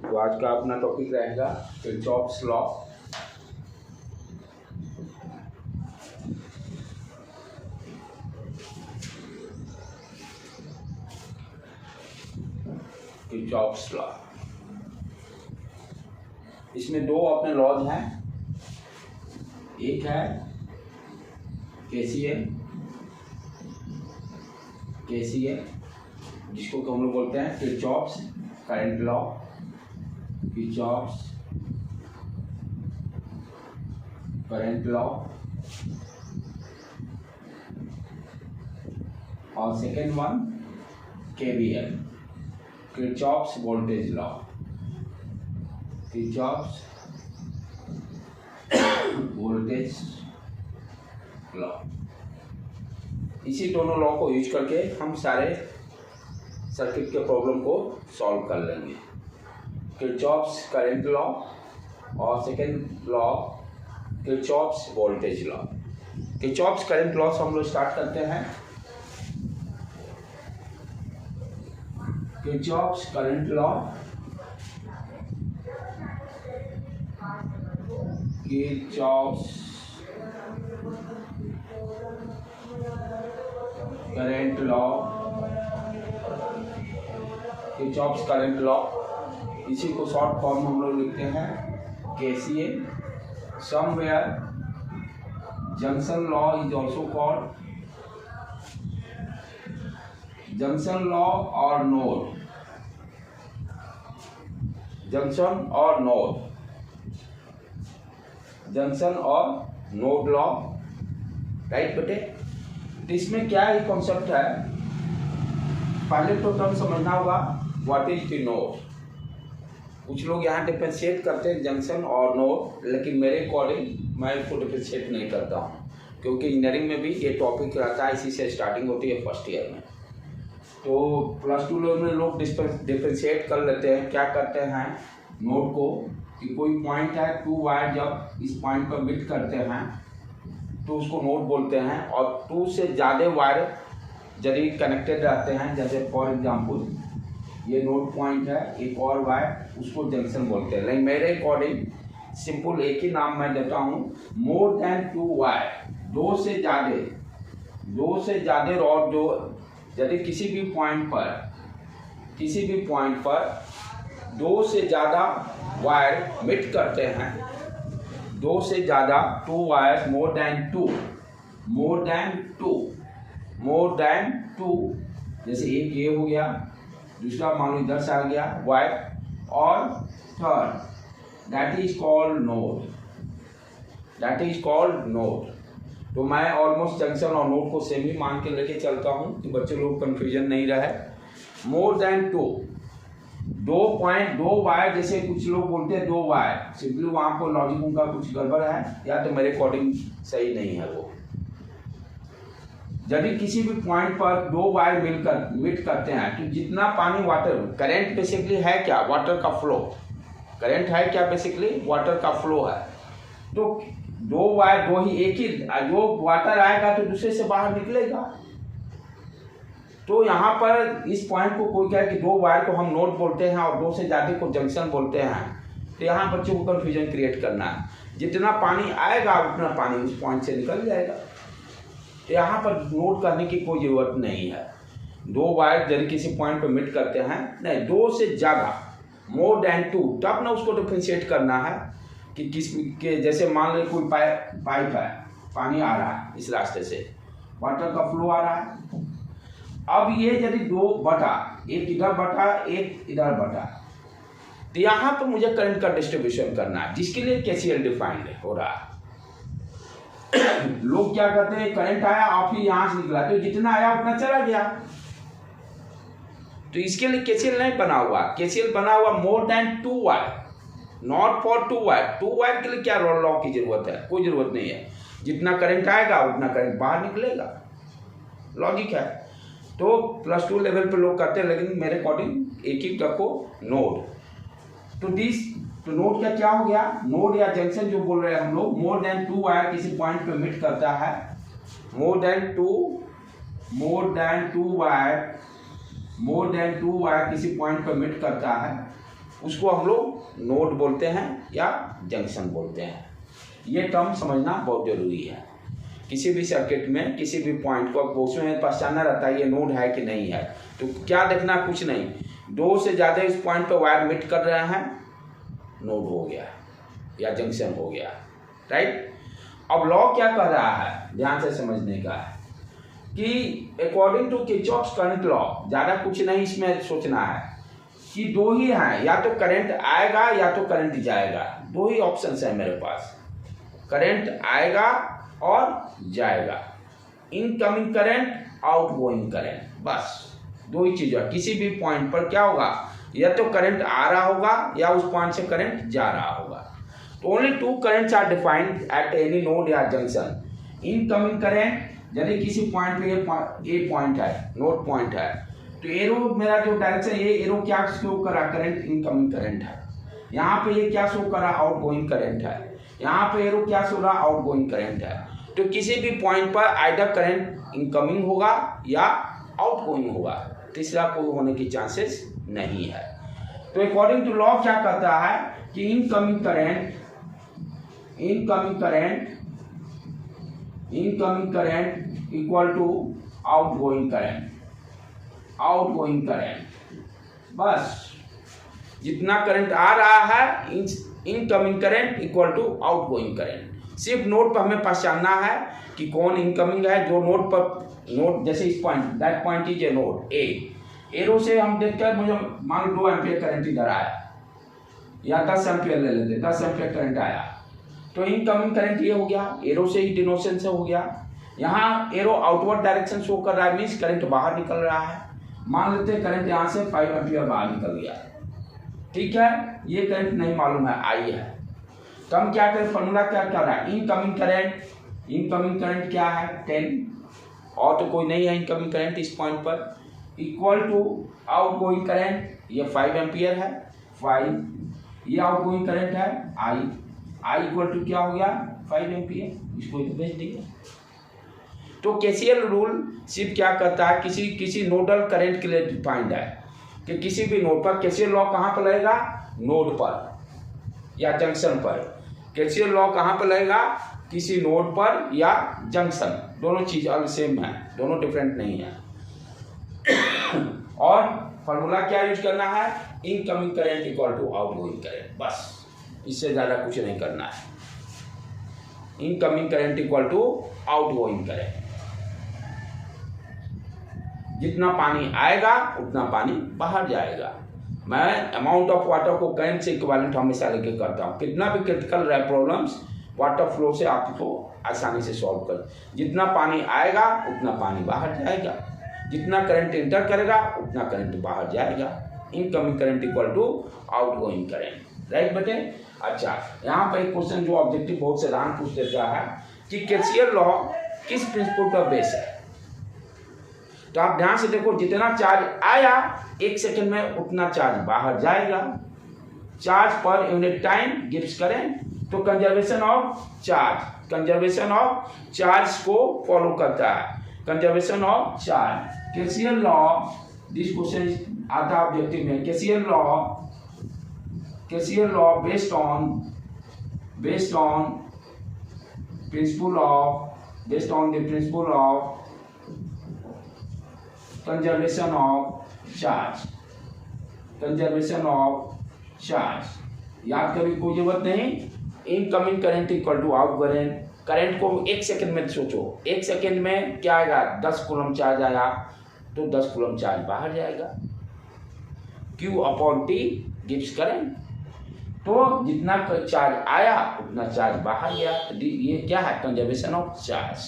तो आज का अपना टॉपिक रहेगा किरचॉफ्स लॉ। किरचॉफ्स लॉ, इसमें दो अपने लॉज हैं। एक है केसीएल जिसको हम लोग बोलते हैं Kirchhoff's current law, Kirchhoff's current law. और second one KVL, Kirchhoff's voltage law, Kirchhoff's voltage law. इसी दोनों लॉ को यूज करके हम सारे सर्किट के प्रॉब्लम को सॉल्व कर लेंगे। किरचॉफ्स करंट लॉ और second law Kirchhoff's voltage law. Kirchhoff's current law से हम लोग स्टार्ट करते हैं। Kirchhoff's current law, Kirchhoff's current law, Kirchhoff's current law. इसी को शॉर्ट फॉर्म हम लोग लिखते हैं KCL. Somewhere junction law is also called junction law और नोड, जंक्शन और नोड, जंक्शन और नोड लॉ। राइट बेटे, तो इसमें क्या ही कॉन्सेप्ट है, पहले तो टर्म समझना होगा व्हाट इज द नोड। कुछ लोग यहाँ डिफरेंशिएट करते हैं जंक्शन और नोड, लेकिन मेरे अकॉर्डिंग मैं इसको डिफरेंशिएट नहीं करता हूँ, क्योंकि इंजीनियरिंग में भी ये टॉपिक रहता है, इसी से स्टार्टिंग होती है फर्स्ट ईयर में। तो प्लस टू में लोग डिफरेंशिएट कर लेते हैं। क्या करते हैं नोड को कि कोई पॉइंट है, टू वायर जब इस पॉइंट पर मीट करते हैं तो उसको नोड बोलते हैं, और टू से ज़्यादा वायर यदि कनेक्टेड रहते हैं, जैसे फॉर एग्जांपल ये नोड पॉइंट है, एक और वायर, उसको जंक्शन बोलते हैं। लेकिन मेरे अकॉर्डिंग सिंपल एक ही नाम मैं देता हूँ, मोर देन टू वायर, दो से ज़्यादा रॉड जो यदि किसी भी पॉइंट पर दो से ज़्यादा वायर मीट करते हैं, दो से ज़्यादा, two wires, more than two, जैसे एक ये हो गया, दूसरा मान लो इधर से आ गया वायर, और third, that is called node. तो मैं ऑलमोस्ट जंक्शन और नोड को सेम ही मान के लेके चलता हूँ कि बच्चे लोग कंफ्यूजन नहीं रहे। मोर देन टू, दो वायर, जैसे कुछ लोग बोलते हैं दो वायर, सिंपली वहाँ पर लॉजिक उनका कुछ गड़बड़ है, या तो मेरे अकॉर्डिंग सही नहीं है वो। यदि किसी भी पॉइंट पर दो वायर मीट करते हैं तो जितना पानी, वाटर, करंट बेसिकली है क्या, वाटर का फ्लो, करंट है क्या, बेसिकली वाटर का फ्लो है। तो दो वायर, दो ही, एक ही, जो वाटर आएगा तो दूसरे से बाहर निकलेगा। तो यहाँ पर इस पॉइंट को कोई कहे कि दो वायर को हम नोड बोलते हैं और दो से ज़्यादा को जंक्शन बोलते हैं, तो यहाँ बच्चों को कंफ्यूजन क्रिएट करना है। जितना पानी आएगा उतना पानी उस पॉइंट से निकल जाएगा, तो यहाँ पर नोट करने की कोई ज़रूरत नहीं है। दो वायर यदि किसी पॉइंट पर मीट करते हैं, नहीं, दो से ज़्यादा, मोर देन टू, तब ना उसको डिफरेंशिएट करना है कि किस के, जैसे मान लो कोई पाइप है, पानी आ रहा है इस रास्ते से, वाटर का फ्लो आ रहा है। अब ये यदि दो बटा, एक इधर बटा, एक इधर बटा, तो यहाँ पर मुझे करंट का डिस्ट्रीब्यूशन करना है, जिसके लिए केसीएल डिफाइंड हो रहा है। लोग क्या करते हैं, करंट आया और फिर यहां से निकला, तो जितना आया उतना चला गया। तो इसके लिए केसीएल नहीं बना हुआ, केसीएल बना हुआ more than two wire, not for two wire. Two wire के लिए क्या लॉ की जरूरत है, कोई जरूरत नहीं है। जितना करंट आएगा उतना करंट बाहर निकलेगा, लॉजिक है। तो प्लस टू लेवल पे लोग करते हैं, लेकिन मेरे अकॉर्डिंग एक ही रखो नोड। तो नोड का क्या हो गया, नोड या जंक्शन जो बोल रहे हैं हम लोग, मोर देन टू वायर किसी पॉइंट पे मीट करता है, मोर देन टू वायर किसी पॉइंट पे मीट करता है, उसको हम लोग नोड बोलते हैं या जंक्शन बोलते हैं। ये टर्म समझना बहुत जरूरी है। किसी भी सर्किट में किसी भी पॉइंट को उसमें पहचानना रहता है ये नोड है कि नहीं है। तो क्या देखना, कुछ नहीं, दो से ज़्यादा इस पॉइंट पर वायर मीट कर रहे हैं, नोड हो गया या जंक्शन हो गया, राइट। अब लॉ क्या कह रहा है, ध्यान से समझने का है कि according to Kirchhoff's current law, ज़्यादा कुछ नहीं इसमें सोचना है कि दो ही हैं, या तो करंट आएगा या तो करंट जाएगा। दो ही ऑप्शंस है मेरे पास, करंट आएगा और जाएगा, इनकमिंग करंट, आउटगोइंग करंट, बस दो ही चीज़ें। किसी भी पॉइंट पर क्या होगा, या तो करंट आ रहा होगा या उस पॉइंट से करंट जा रहा होगा। तो only two currents are defined at any node या जंक्शन। इनकमिंग करंट, यदि किसी पॉइंट पे ये पॉइंट है, नोड पॉइंट है, तो एरो मेरा जो डायरेक्शन, ये एरो क्या शो कर रहा, करंट, इनकमिंग करंट है। यहाँ पे ये क्या शो कर रहा, आउटगोइंग करंट है। यहाँ पे एरो क्या शो रहा, आउटगोइंग करंट है। तो किसी भी पॉइंट पर आइदर करंट इनकमिंग होगा या आउटगोइंग होगा, तीसरा कोई होने की चांसेस नहीं है। तो अकॉर्डिंग टू लॉ क्या कहता है कि incoming current equal to outgoing current, बस जितना करंट आ रहा है incoming current equal to outgoing current. सिर्फ नोड पर हमें पहचानना है कि कौन इनकमिंग है। जो नोड पर, नोड जैसे इस point, that point is a node A, arrow से हम देखकर मुझे मान लो 2 एम्पियर करंट इधर आया या 10 एम्पियर ले लेते, 10 एम्पियर करंट आया, तो इनकमिंग करंट ये हो गया, एरो से ही डिनोशन से हो गया। यहाँ एरो आउटवर्ड डायरेक्शन शो कर रहा है, मीन्स करंट बाहर निकल रहा है। मान लेते हैं करंट यहाँ से 5 एम्पियर बाहर निकल गया, ठीक है, ये करंट नहीं मालूम है, आई है। तो हम क्या करें, फॉर्मूला क्या कर रहा है, इनकमिंग करंट क्या है 10, और तो कोई नहीं है इनकमिंग करंट इस पॉइंट पर, इक्वल टू आउटगोइंग करंट, ये 5 एम्पियर है, 5, ये आउटगोइंग करंट है आई इक्वल टू क्या हो गया 5 एम्पियर, इसको इधर भेज दिया। तो केसीएल रूल सिर्फ क्या करता है, किसी नोडल करंट के लिए डिफाइंड है कि किसी भी नोड पर केसीएल लॉ कहाँ पर लगेगा, नोड पर या जंक्शन पर। केसीएल लॉ कहाँ पर लगेगा, किसी नोड पर या जंक्शन, दोनों चीज अलग सेम है, दोनों डिफरेंट नहीं है। और फॉर्मूला क्या यूज करना है, incoming current equal to outgoing current, बस इससे ज्यादा कुछ नहीं करना है। Incoming current equal to outgoing current, जितना पानी आएगा उतना पानी बाहर जाएगा। मैं अमाउंट ऑफ वाटर को करंट से इक्विवेलेंट हमेशा लेके करता हूँ। कितना भी क्रिटिकल रहे प्रॉब्लम्स, वाटर फ्लो से आपको आसानी से सॉल्व कर, जितना पानी आएगा उतना पानी बाहर जाएगा, जितना करंट इंटर करेगा उतना करंट बाहर जाएगा। Incoming current equal to outgoing current, right बेटे। अच्छा, यहाँ पर एक क्वेश्चन जो ऑब्जेक्टिव बहुत से रान पूछ देता है कि केसीएल लॉ किस प्रिंसिपल पर बेस है। तो आप ध्यान से देखो, जितना चार्ज आया 1 सेकंड में उतना चार्ज बाहर जाएगा। चार्ज पर यूनिट टाइम गिव्स करंट, तो कंजर्वेशन ऑफ चार्ज को फॉलो करता है, conservation of charge. KCL law, this question आता है ऑब्जेक्टिव में, KCL law based on the principle of conservation of charge. याद करने की कोई जरूरत नहीं। Incoming current equal to outgoing current को 1 सेकंड में सोचो, 1 सेकंड में क्या आएगा, 10 कूलम चार्ज आया तो 10 कूलम चार्ज बाहर जाएगा। Q upon T gives current, तो जितना चार्ज आया उतना चार्ज बाहर गया। ये क्या है, कंजर्वेशन ऑफ चार्ज।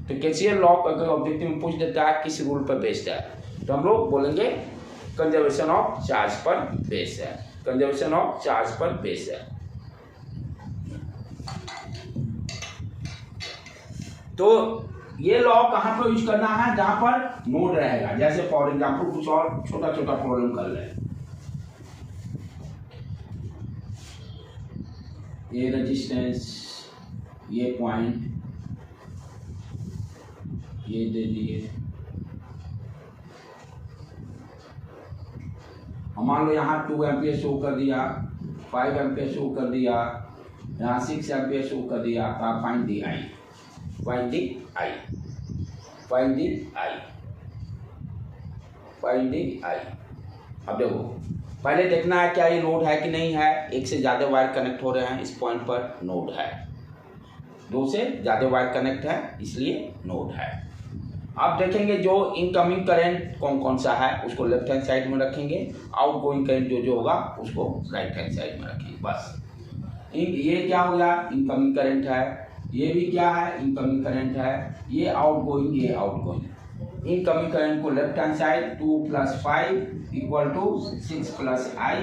तो केसीएल लॉ अगर ऑब्जेक्टिव में पूछ देता है किस रूल पर बेस्ड है, तो हम लोग बोलेंगे कंजर्वेशन ऑफ चार्ज पर बेस है, कंजर्वेशन ऑफ चार्ज पर बेस है। तो ये लॉ कहां पर यूज करना है, जहां पर नोड रहेगा। जैसे फॉर एग्जांपल कुछ और छोटा छोटा प्रॉब्लम कर ले, ये रेजिस्टेंस, ये पॉइंट, ये दे दिए, मान लो यहाँ 2 एम्पियर शो कर दिया, 5 एम्पियर शो कर दिया, यहाँ 6 एम्पियर शो कर दिया। तो find the I, find the I, find the I, find the I. अब देखो पहले देखना है क्या ये नोड है कि नहीं है। एक से ज़्यादा वायर कनेक्ट हो रहे हैं, इस पॉइंट पर नोड है। 2 से ज़्यादा वायर कनेक्ट है इसलिए नोड है। अब देखेंगे जो इनकमिंग करंट कौन कौन सा है उसको लेफ्ट हैंड साइड में रखेंगे, आउटगोइंग करंट जो होगा उसको राइट हैंड साइड में रखेंगे। बस ये क्या हो गया, इनकमिंग करंट है। ये भी क्या है, इनकमिंग करंट है। ये आउटगोइंग, ये आउटगोइंग। इनकमिंग करंट को left hand side 2 + 5 = 6 + I,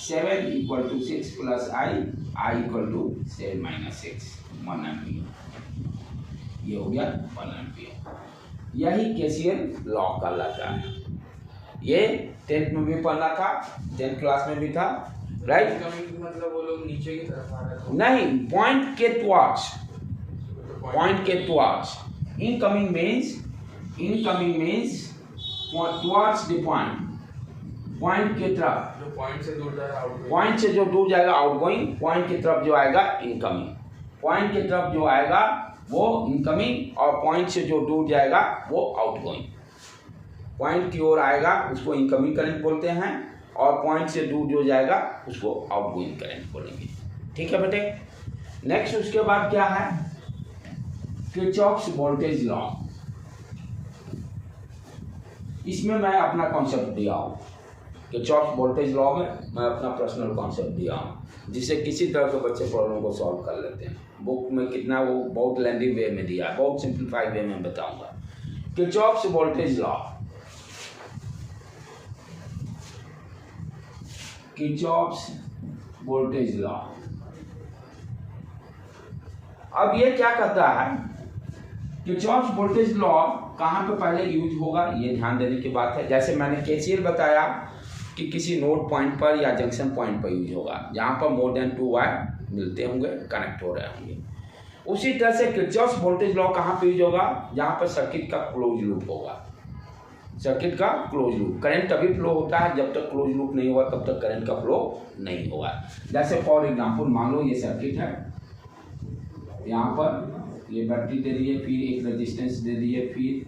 7 = 6 + I = 7 - 6, 1 ampere. ये हो गया 1 एम्पियर। यही KCL लॉ कहलाता है। ये 10th में भी पढ़ना था, 10th क्लास में भी था, राइट। मतलब वो लोग नीचे की तरफ आ रहे थे, नहीं, पॉइंट के टुवर्ड्स, पॉइंट के towards. Incoming means towards the point, point के तरफ। जो पॉइंट से दूर जा रहा है, पॉइंट से जो दूर जाएगा आउटगोइंग, पॉइंट की तरफ जो आएगा इनकमिंग। पॉइंट की तरफ जो आएगा वो इनकमिंग, और पॉइंट से जो दूर जाएगा वो आउटगोइंग। पॉइंट की ओर आएगा उसको इनकमिंग करंट बोलते हैं, और पॉइंट से दूर जो जाएगा उसको आउटगोइंग करंट बोलेंगे। ठीक है बेटे। नेक्स्ट उसके बाद क्या है, किरचॉफ्स वोल्टेज लॉ। इसमें मैं अपना कॉन्सेप्ट दिया हूँ। किरचॉफ्स वोल्टेज लॉ में मैं अपना पर्सनल कॉन्सेप्ट दिया हूँ, जिससे किसी तरह के बच्चे प्रॉब्लम को सॉल्व कर लेते हैं। बुक में कितना वो बहुत लेंदी वे में दिया है, बहुत सिंप्लीफाइड वे में बताऊंगा। Kirchhoff's voltage law, Kirchhoff's voltage law. अब ये क्या कहता है, किरचॉफ्स वोल्टेज लॉ कहाँ पे पहले यूज होगा ये ध्यान देने की बात है। जैसे मैंने KCL बताया कि किसी नोड पॉइंट पर या जंक्शन पॉइंट पर यूज होगा, जहाँ पर मोर देन 2 वायर मिलते होंगे, कनेक्ट हो रहे होंगे। उसी तरह से किरचॉफ्स वोल्टेज लॉ कहाँ पे यूज होगा, जहाँ पर सर्किट का क्लोज लूप होगा। सर्किट का क्लोज लूप, करंट तभी फ्लो होता है जब तक क्लोज लूप नहीं हुआ, तब तक करंट का फ्लो नहीं होगा। जैसे फॉर एग्जांपल मान लो ये सर्किट है, यहाँ पर ये बैटरी दे दी है, फिर एक रेजिस्टेंस दे दी है, फिर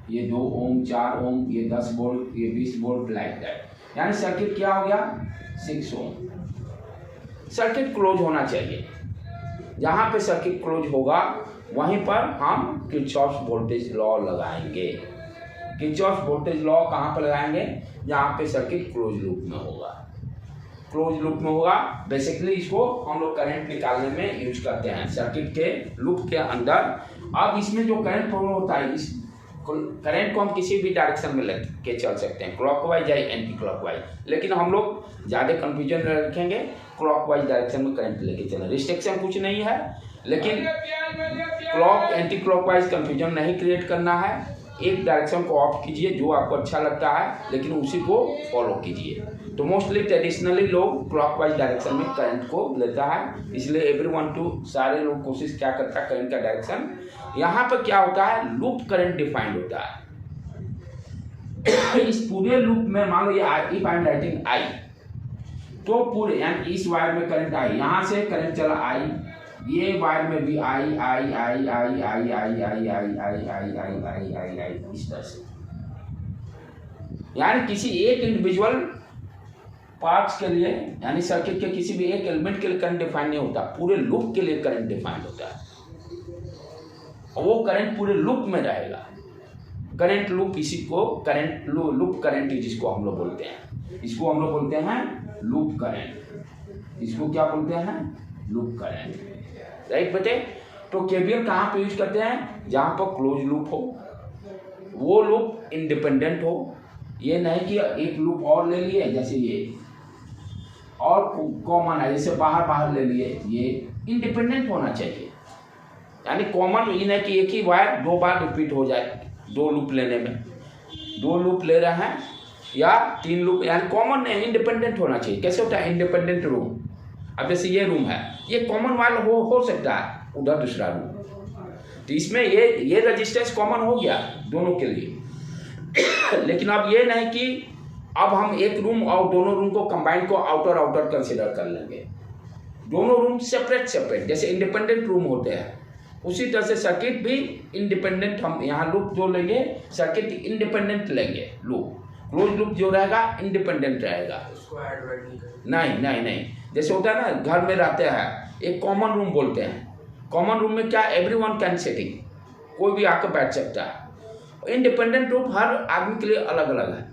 ये 2 ओम, 4 ओम, ये 10 वोल्ट, ये 20 वोल्ट, लाइक दैट। यानी सर्किट क्या हो गया, 6 ओम। सर्किट क्लोज होना चाहिए। जहाँ पे सर्किट क्लोज होगा वहीं पर हम किरचॉफ्स वोल्टेज लॉ लगाएंगे। किरचॉफ्स वोल्टेज लॉ कहाँ पर लगाएंगे, जहाँ पे सर्किट क्लोज लूप में होगा। क्लोज लूप में होगा, बेसिकली इसको हम लोग करंट निकालने में यूज करते हैं सर्किट के लूप के अंदर। अब इसमें जो करंट फ्लो होता है, इस करंट को हम किसी भी डायरेक्शन में लेके चल सकते हैं, क्लॉकवाइज या एंटी क्लॉकवाइज, लेकिन हम लोग ज़्यादा कंफ्यूजन रखेंगे क्लॉकवाइज डायरेक्शन में करंट लेके चलें। रिस्ट्रिक्शन कुछ नहीं है, लेकिन क्लॉक एंटी क्लॉकवाइज कंफ्यूजन नहीं क्रिएट करना है। एक डायरेक्शन को ऑफ कीजिए जो आपको अच्छा लगता है, लेकिन उसी को फॉलो कीजिए। तो मोस्टली ट्रेडिशनली लोग क्लॉकवाइज डायरेक्शन में करंट को लेता है, इसलिए एवरीवन टू, सारे लोग कोशिश क्या करता है करंट का डायरेक्शन। यहाँ पर क्या होता है, लूप करंट डिफाइंड होता है। इस पूरे लूप में मान लो ये if I am writing I, तो पूरे यानी इस वायर में करंट आई, यहाँ से करंट चला आई, ये वायर में भी आई आई आई आई आई आई आई आई आई आई आई आई आई आई, इस तरह से। यानी किसी एक इंडिविजुअल पार्ट्स के लिए, यानी सर्किट के किसी भी एक एलिमेंट के लिए करंट डिफाइन नहीं होता, पूरे लूप के लिए करंट डिफाइन होता है, और वो करंट पूरे लूप में रहेगा। करंट लूप, इसी को करंट लूप करंट जिसको हम लोग बोलते हैं, इसको हम लोग बोलते हैं लूप करंट। इसको क्या बोलते हैं, लूप करंट, राइट बेटे। तो केवीएल कहाँ पे यूज करते हैं, जहाँ पर क्लोज लूप हो, वो लूप इंडिपेंडेंट हो। ये नहीं कि एक लूप और ले लिए, जैसे ये और कॉमन है, जैसे बाहर बाहर ले लिए, ये इंडिपेंडेंट होना चाहिए। यानी कॉमन ये नहीं कि एक ही वायर 2 बार रिपीट हो जाए, 2 लूप लेने में, 2 लूप ले रहे हैं या 3 लूप, यानी कॉमन नहीं, इंडिपेंडेंट होना चाहिए। कैसे होता है इंडिपेंडेंट रूम, अब जैसे ये रूम है, ये कॉमन वाला हो सकता है, उधर दूसरा रूम, तो इसमें ये रेजिस्टेंस कॉमन हो गया दोनों के लिए। लेकिन अब ये नहीं कि अब हम एक रूम और दोनों रूम को कंबाइन को आउटर आउटर कंसिडर कर लेंगे। दोनों रूम सेपरेट सेपरेट जैसे इंडिपेंडेंट रूम होते हैं, उसी तरह से सर्किट भी इंडिपेंडेंट, हम यहाँ लूप जो लेंगे सर्किट इंडिपेंडेंट लेंगे, लूप क्लोज लूप जो रहेगा इंडिपेंडेंट रहेगा। उसको ऐड वैड नहीं करेंगे। नहीं नहीं नहीं, जैसे होता है ना घर में रहते हैं एक कॉमन रूम बोलते हैं, कॉमन रूम में क्या एवरीवन कैन सिटिंग, कोई भी आकर बैठ सकता है। इंडिपेंडेंट रूम हर आदमी के लिए अलग अलग है।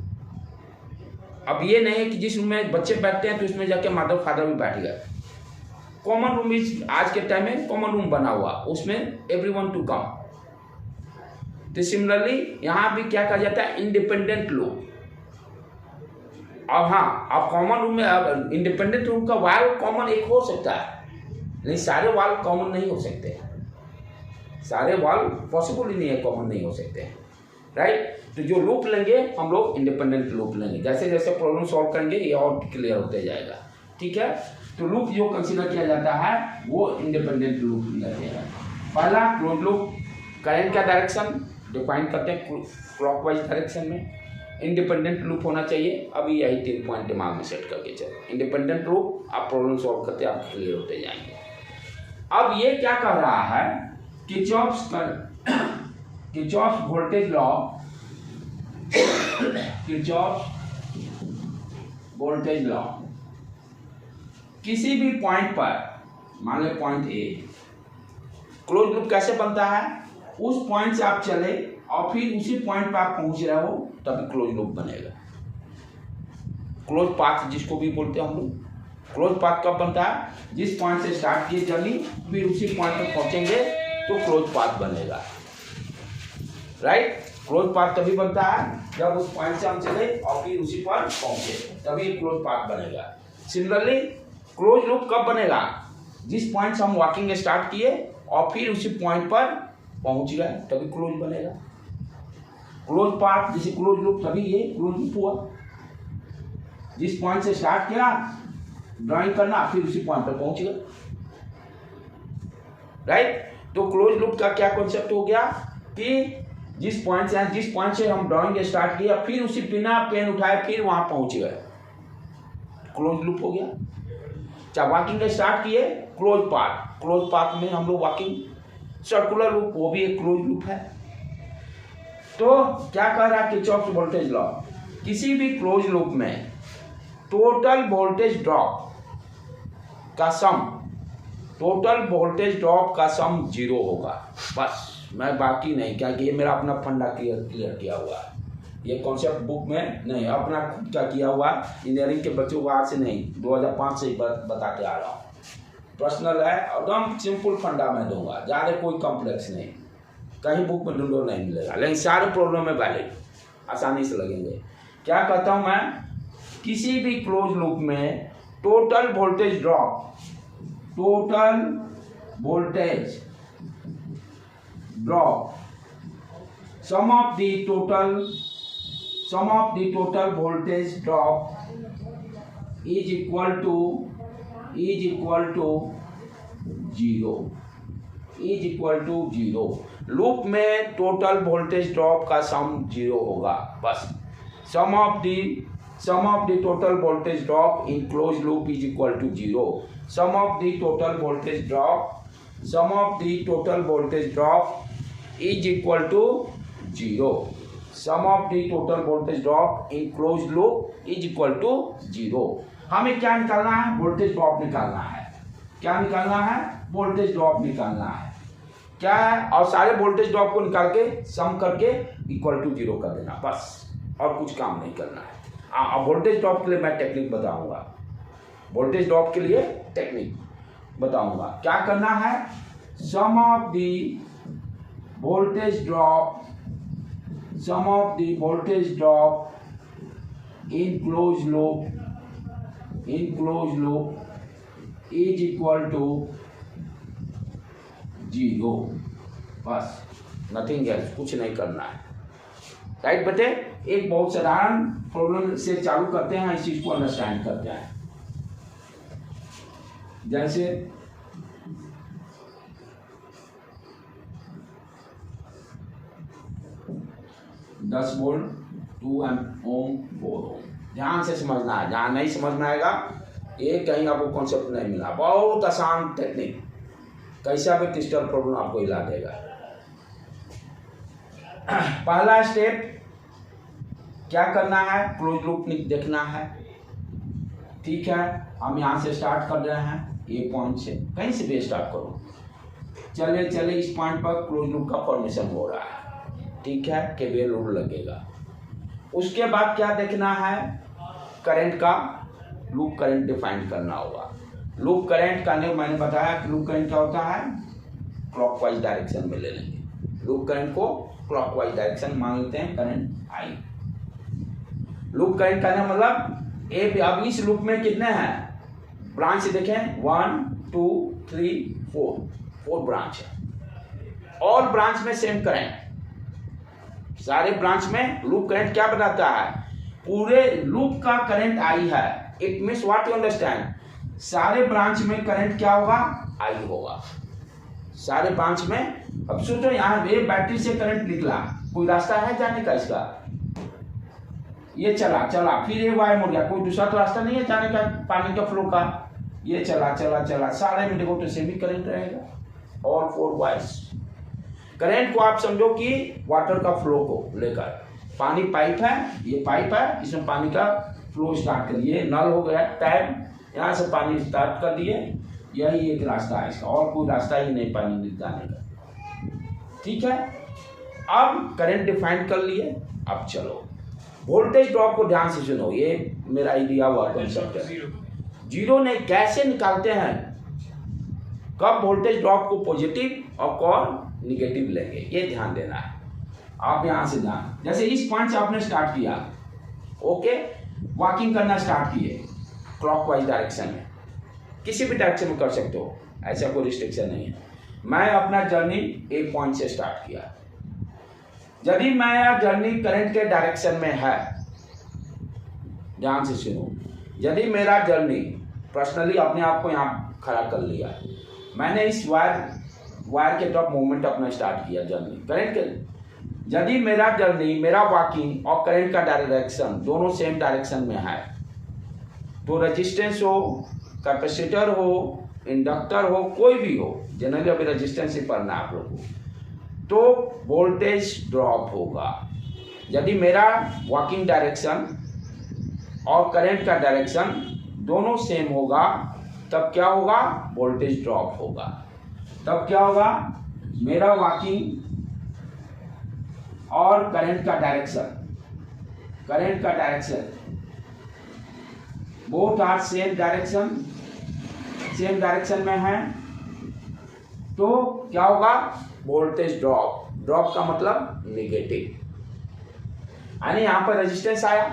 अब ये नहीं है कि जिस रूम में बच्चे बैठते हैं तो उसमें जाके मदर फादर भी बैठ गए। कॉमन रूम इज आज के टाइम में कॉमन रूम बना हुआ, उसमें एवरीवन टू कम। तो सिमिलरली यहाँ भी क्या कहा जाता है इंडिपेंडेंट लूप। अब हाँ, अब कॉमन रूम में अब इंडिपेंडेंट रूम का वाल कॉमन एक हो सकता है, नहीं सारे वाल कॉमन नहीं हो सकते, सारे वाल पॉसिबल ही नहीं है, कॉमन नहीं हो सकते हैं, राइट। तो जो लूप लेंगे हम लोग इंडिपेंडेंट लूप लेंगे, जैसे जैसे प्रॉब्लम सॉल्व करेंगे ये और क्लियर होते जाएगा, ठीक है। तो लूप जो कंसीडर किया जाता है वो इंडिपेंडेंट लूप लेते हैं। पहला क्लोज लूप, करंट का डायरेक्शन डिफाइन करते हैं क्लॉकवाइज डायरेक्शन में, इंडिपेंडेंट लूप होना चाहिए। अभी यही 3 पॉइंट दिमाग में सेट करके चलो, इंडिपेंडेंट लूप, आप प्रॉब्लम सॉल्व करते आप क्लियर होते जाएंगे। अब ये क्या कर रहा है, Kirchhoff's voltage law, Kirchhoff's voltage law, किसी भी पॉइंट पर, मान लो पॉइंट ए, क्लोज लूप कैसे बनता है, उस पॉइंट से आप चले और फिर उसी पॉइंट पर आप पहुंच रहे हो तभी क्लोज लूप बनेगा। क्लोज पाथ जिसको भी बोलते हैं हम लोग, क्लोज पाथ कब बनता है, जिस पॉइंट से स्टार्ट किए जर्नी फिर उसी पॉइंट पर पहुंचेंगे तो क्लोज पाथ बनेगा, राइट। क्लोज पाथ तभी बनता है जब उस पॉइंट से हम चले और फिर उसी पर पहुंचे, तभी क्लोज पाथ बनेगा। सिमिलरली क्लोज लूप कब बनेगा, जिस पॉइंट से हम वॉकिंग स्टार्ट किए और फिर उसी पॉइंट पर पहुंच गए तभी क्लोज बनेगा। क्लोज पाथ जैसे क्लोज लूप, तभी ये क्लोज लूप हुआ। जिस पॉइंट से स्टार्ट किया ड्राइंग करना फिर उसी पॉइंट पर पहुंच गए, राइट। तो क्लोज लूप का क्या कॉन्सेप्ट हो गया कि जिस पॉइंट से हम ड्राइंग स्टार्ट किया फिर उसी बिना पेन उठाए फिर वहां पहुंच गए, क्लोज लूप हो गया। चाहे वॉकिंग स्टार्ट किए क्लोज पाथ में हम लोग वॉकिंग, सर्कुलर लूप वो भी एक क्लोज लूप है। तो क्या कह रहा है किरचॉफ्स वोल्टेज लॉ, किसी भी क्लोज लूप में टोटल वोल्टेज ड्रॉप का सम, टोटल वोल्टेज ड्रॉप का सम 0 होगा, बस। मैं बाकी नहीं, क्या कि ये मेरा अपना फंडा क्लियर किया हुआ है, ये कॉन्सेप्ट बुक में नहीं, अपना खुद का किया हुआ इंजीनियरिंग के बच्चों को आज से नहीं 2005 से ही बताते आ रहा हूँ। पर्सनल है, एकदम सिंपल फंडा मैं दूंगा, ज़्यादा कोई कॉम्प्लेक्स नहीं, कहीं बुक में ढूंढो नहीं मिलेगा, लेकिन सारे प्रॉब्लम में वैलिड आसानी से लगेंगे। क्या कहता हूँ मैं, किसी भी क्लोज लूप में total voltage drop, sum of the total voltage drop is equal to 0। Loop में टोटल वोल्टेज ड्रॉप का सम 0 होगा, बस। Sum of the total voltage drop in close loop is equal to 0। Sum of the total voltage drop is equal to 0। Sum of the total voltage drop in closed loop is equal to 0। हमें क्या निकालना है, voltage drop निकालना है। क्या निकालना है, voltage drop निकालना है। क्या है, और सारे वोल्टेज ड्रॉप को निकाल के सम करके इक्वल टू 0 कर देना, बस, और कुछ काम नहीं करना है। अब वोल्टेज ड्रॉप के लिए मैं टेक्निक बताऊंगा, वोल्टेज ड्रॉप के लिए टेक्निक बताऊंगा। क्या करना है, sum of the voltage drop in closed loop is equal to 0, बस, नथिंग एल्स, कुछ नहीं करना है, राइट बेटे। एक बहुत साधारण प्रॉब्लम से चालू करते हैं, इस चीज को अंडरस्टैंड करते हैं। जैसे 10 वोल्ट 2 ओम 4 ओम, ध्यान से समझना है, जहाँ नहीं समझ में आएगा ये कहीं आपको कॉन्सेप्ट नहीं मिला। बहुत आसान टेक्निक, कैसा भी क्रिस्टल प्रॉब्लम आपको हिला देगा। पहला स्टेप क्या करना है, क्लोज लूप देखना है। ठीक है, हम यहाँ से स्टार्ट कर रहे हैं, ये पॉइंट से, कहीं से भी स्टार्ट करो, चले चले इस पॉइंट पर क्लोज लूप का फॉर्मेशन हो रहा है। ठीक है, केवीएल रूल लगेगा। उसके बाद क्या देखना है, करंट का लूप करंट डिफाइन करना होगा। लूप करंट का ने मैंने बताया कि लूप करंट क्या होता है, क्लॉकवाइज डायरेक्शन में ले लेंगे। लूप करंट को क्लॉकवाइज डायरेक्शन मान लेते हैं, करंट आई। लूप करंट का मतलब ए, अब इस लूप में कितने हैं ब्रांच देखें, 1 2 3 4 ब्रांच है। और ब्रांच में सेम करंट, सारे ब्रांच में लूप करंट क्या बताता है, पूरे लूप का करंट आई है। It means what you understand, सारे ब्रांच में करंट क्या होगा, आई होगा सारे ब्रांच में। अब सोचो यहाँ ये बैटरी से करंट निकला, कोई रास्ता है जाने का इसका, ये चला चला फिर ये वायर मुड़ गया, कोई दूसरा तो रास्ता नहीं है जाने का पानी का फ्लो का। ये चला चला चला, सारे में देखो तो सेमी करंट रहेगा। और 4 वायर्स, करंट को आप समझो कि वाटर का फ्लो को लेकर, पानी पाइप है, ये पाइप है, इसमें पानी का फ्लो स्टार्ट करिए, नल हो गया टैप, यहाँ से पानी स्टार्ट कर दिए, यही एक रास्ता है इसका, और कोई रास्ता ही नहीं पानी जाने का। ठीक है, अब करंट डिफाइन कर लिए। अब चलो वोल्टेज ड्रॉप को ध्यान से सुनो, ये मेरा आइडिया हुआ कॉन्सेप्ट है। जीरो नहीं, कैसे निकालते हैं, कब वोल्टेज ड्रॉप को पॉजिटिव और कब निगेटिव लेंगे, ये ध्यान देना है। आप यहाँ से ध्यान, जैसे इस पॉइंट से आपने स्टार्ट किया, ओके, वॉकिंग करना स्टार्ट किए क्लॉकवाइज डायरेक्शन में, किसी भी डायरेक्शन में कर सकते हो, ऐसा कोई रिस्ट्रिक्शन नहीं है। मैं अपना जर्नी एक पॉइंट से स्टार्ट किया, यदि मैं जर्नी करंट के डायरेक्शन में है, ध्यान से सुनो, यदि मेरा जर्नी पर्सनली अपने आप को यहाँ खड़ा कर लिया, मैंने इस वायर के तरफ मूवमेंट अपना स्टार्ट किया जर्नी करंट के, यदि मेरा जर्नी, मेरा वॉकिंग और करंट का डायरेक्शन दोनों सेम डायरेक्शन में है, तो रेजिस्टेंस हो, कैपेसिटर हो, इंडक्टर हो, कोई भी हो, जनरली अभी रेजिस्टेंस ही पढ़ना है आप लोग को, तो वोल्टेज ड्रॉप होगा। यदि मेरा वॉकिंग डायरेक्शन और करंट का डायरेक्शन दोनों सेम होगा, तब क्या होगा, वोल्टेज ड्रॉप होगा। तब क्या होगा, मेरा वॉकिंग और करंट का direction both are same direction में है, तो क्या होगा, वोल्टेज ड्रॉप का मतलब निगेटिव। यानी यहाँ पर रेजिस्टेंस आया,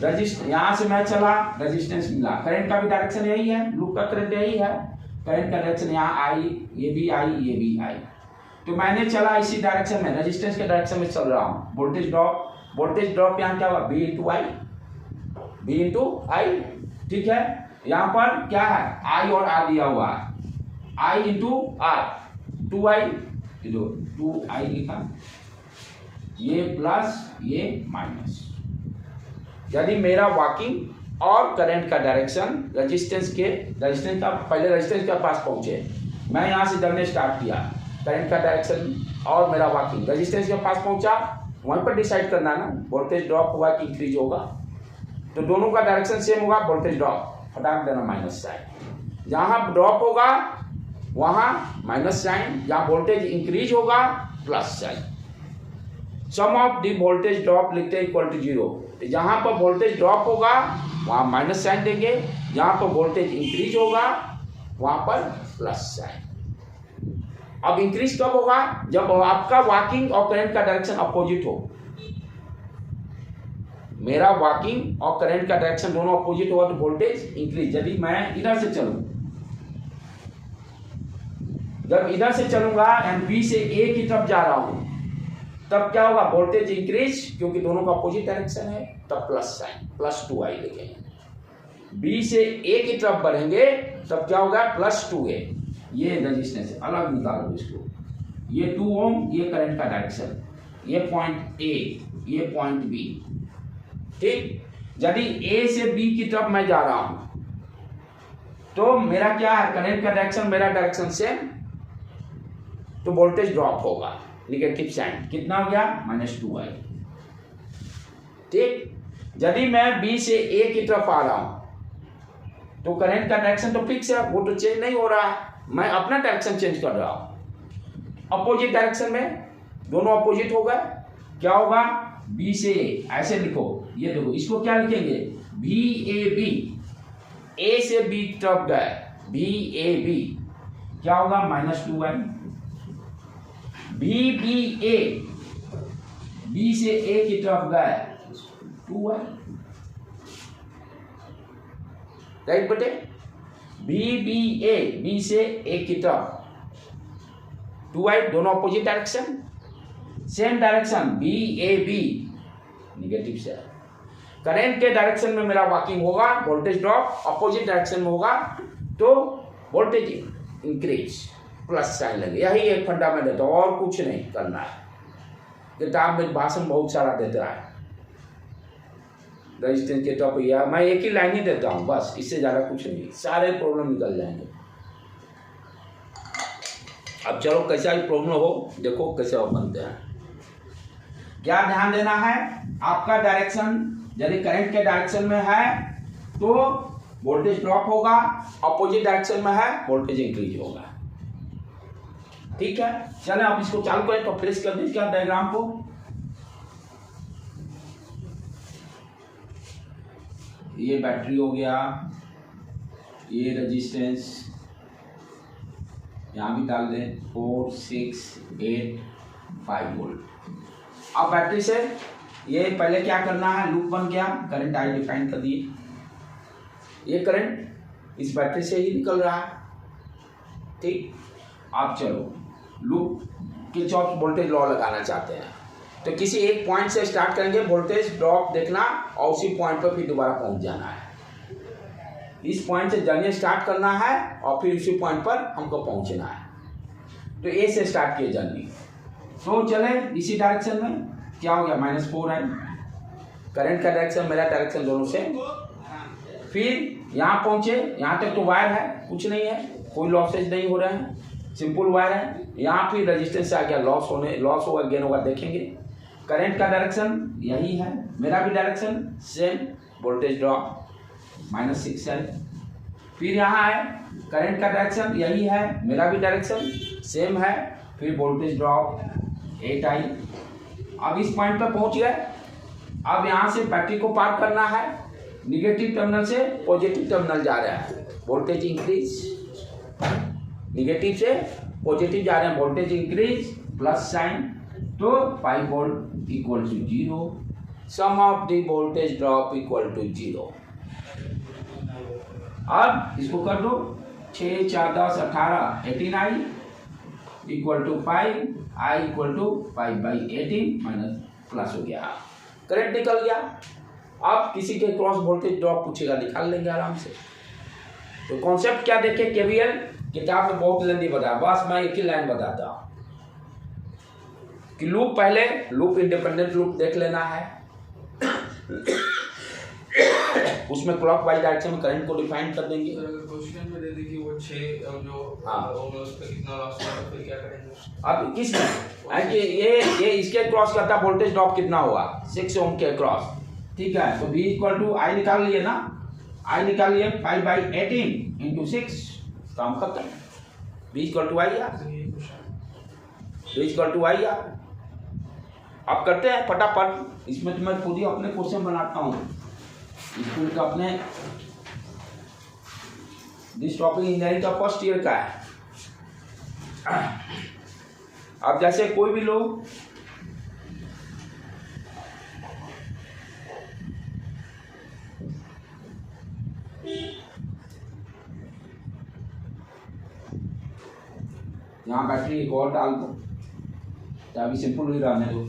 यहाँ से मैं चला, रेजिस्टेंस मिला, करंट का भी डायरेक्शन यही है, लूप का करंट यही है, करंट का डायरेक्शन यहाँ आई, ये भी आई, ये भी आई, तो मैंने चला इसी डायरेक्शन में, रेजिस्टेंस के डायरेक्शन में चल रहा हूँ। वोल्टेज ड्रॉप यहाँ क्या हुआ, बी इंटू आई। ठीक है, यहाँ पर क्या है, आई और आर दिया हुआ है, आई इंटू आर, 2i, 2i लिखा, ये प्लस ये माइनस। यदि मेरा वॉकिंग और करंट का डायरेक्शन रेजिस्टेंस का, पहले रेजिस्टेंस के पास पहुंचे, मैं यहाँ से दौड़ने स्टार्ट किया, करंट का डायरेक्शन और मेरा वॉकिंग रेजिस्टेंस के पास पहुंचा, वहीं पर डिसाइड करना ना वोल्टेज ड्रॉप होगा कि इंक्रीज होगा, तो दोनों का डायरेक्शन सेम होगा, वोल्टेज ड्रॉप हटा देना माइनस साइन, जहाँ ड्रॉप होगा वहाँ माइनस साइन, जहाँ वोल्टेज इंक्रीज होगा plus sign. Sum of the voltage drop लिखते हैं इक्वल टू 0, जहाँ पर वोल्टेज ड्रॉप होगा वहाँ माइनस साइन देंगे, जहाँ पर वोल्टेज इंक्रीज होगा वहाँ पर प्लस साइन। अब इंक्रीज कब होगा, जब आपका वॉकिंग और करंट का डायरेक्शन अपोजिट हो। मेरा वॉकिंग और करंट का डायरेक्शन दोनों अपोजिट होगा तो वोल्टेज इंक्रीज। यदि मैं इधर से चलूं, जब इधर से चलूंगा एंड बी से ए की तरफ जा रहा हूं, तब क्या होगा, वोल्टेज इंक्रीज, क्योंकि दोनों का अपोजिट डायरेक्शन है, तब प्लस साइन, प्लस 2i लिखेंगे। बी से ए की तरफ बढ़ेंगे तब क्या होगा, प्लस 2a। ये रेजिस्टेंस अलग निकालो इसको, ये 2 ओम, ये करंट का डायरेक्शन, ये पॉइंट ए, ये पॉइंट बी। ठीक, यदि ए से बी की तरफ मैं जा रहा हूं तो मेरा क्या है, करंट का डायरेक्शन मेरा डायरेक्शन सेम, तो वोल्टेज ड्रॉप होगा, निगेटिव साइन कितना हो गया -2i। ठीक, यदि मैं बी से ए की तरफ आ रहा हूं तो करंट का डायरेक्शन तो फिक्स है, वो तो चेंज नहीं हो रहा है, मैं अपना डायरेक्शन चेंज कर रहा हूं। अपोजिट डायरेक्शन में दोनों अपोजिट हो गए, क्या होगा, बी से ए, ऐसे लिखो, ये देखो इसको क्या लिखेंगे, बी ए बी, ए से बी की तरफ गए, बी ए बी, क्या होगा -2i। B B A, B से ए की तरफ गए 2i, राइट बेटे। बी बी ए, बी से ए की तरफ 2i, दोनों opposite direction, same direction B A B, negative से। करंट के डायरेक्शन में मेरा वॉकिंग होगा, वोल्टेज ड्रॉप अपोजिट डायरेक्शन में होगा तो वोल्टेज इंक्रीज, प्लस साइन लगे। यही एक फंडामेंटल है, और कुछ नहीं करना है। किताब में भाषण बहुत सारा देता है रेजिस्टेंस के टॉपिक, या मैं एक ही लाइन ही देता हूँ बस, इससे ज़्यादा कुछ नहीं, सारे प्रॉब्लम निकल जाएंगे। अब चलो कैसा भी प्रॉब्लम हो, देखो कैसे वो बनते हैं। क्या ध्यान देना है, आपका डायरेक्शन यदि करंट के डायरेक्शन में है तो वोल्टेज ड्रॉप होगा, अपोजिट डायरेक्शन में है वोल्टेज इंक्रीज होगा। ठीक है, चलें आप इसको चालू करें, तो प्रेस कर दीजिए डायग्राम को। ये बैटरी हो गया, ये रेजिस्टेंस यहाँ भी डाल दें, 4, 6, 8, 5 वोल्ट। अब बैटरी से ये पहले क्या करना है, लूप बन गया, करंट आई डिफाइन कर दिए, ये करंट इस बैटरी से ही निकल रहा है। ठीक, आप चलो लूप किरचॉफ वोल्टेज लॉ लगाना चाहते हैं तो किसी एक पॉइंट से स्टार्ट करेंगे, वोल्टेज ड्रॉप देखना और उसी पॉइंट पर फिर दोबारा पहुंच जाना है। इस पॉइंट से जर्नी स्टार्ट करना है और फिर उसी पॉइंट पर हमको पहुंचना है। तो ए से स्टार्ट किए जर्नी, तो चले इसी डायरेक्शन में, क्या हो गया -4i, करंट का डायरेक्शन मेरा डायरेक्शन दोनों से। फिर यहाँ पहुंचे, यहाँ तक तो वायर है, कुछ नहीं है, कोई लॉसेज नहीं हो रहे हैं, सिंपल वायर है। यहाँ फिर रेजिस्टेंस आ गया, लॉस होगा गेन होगा देखेंगे। करंट का डायरेक्शन यही है, मेरा भी direction same, voltage drop -6i। फिर यहाँ है करंट का डायरेक्शन यही है, मेरा भी डायरेक्शन सेम है, फिर वोल्टेज ड्रॉप 8i। अब इस पॉइंट पर पहुंच गए, अब यहाँ से बैटरी को पार करना है, निगेटिव टर्मिनल से पॉजिटिव टर्मिनल जा रहा है, वोल्टेज इंक्रीज, निगेटिव से पॉजिटिव जा रहे हैं, वोल्टेज इंक्रीज प्लस साइन, तो 5 volt equal to 0, sum of the voltage drop equal to 0। अब इसको कर दो, 6, 4, 10, 18, 18i equal to 5, i equal to 5/18 minus plus हो गया, करंट निकल गया। अब किसी के क्रॉस वोल्टेज ड्रॉप पूछेगा, निकाल लेंगे आराम से। तो कॉन्सेप्ट क्या देखे, केवीएल किताब में बहुत लंबी बताया, बस मैं एक ही लाइन बताता हूँ कि लूप, पहले लूप इंडिपेंडेंट लूप देख लेना है, उसमें क्लॉकवाइज डायरेक्शन में करंट को डिफाइन कर देंगे। क्वेश्चन में दे दी कि वो 6 जो हाँ, उस पे कितना लॉस हुआ, तो फिर क्या करेंगे? अब किस में कि ये इसके क्रॉस करता वोल्टेज ड्रॉप कितना हुआ, 6 ओम के क्रॉस। ठीक है, तो V इक्वल टू आई निकाल लिए ना, आई निकाल लिए 5/18 इंटू 6, काम खत्म। V equal to I, V equal to I. अब करते हैं फटाफट, इसमें तो मैं खुद ही अपने क्वेश्चन बनाता हूँ, स्कूल का अपने दिस टॉपिक इंजीनियरिंग का फर्स्ट ईयर का है। अब जैसे कोई भी लोग यहाँ बैटरी एक और डाल दो, तो अभी सिंपल ही रहने दो।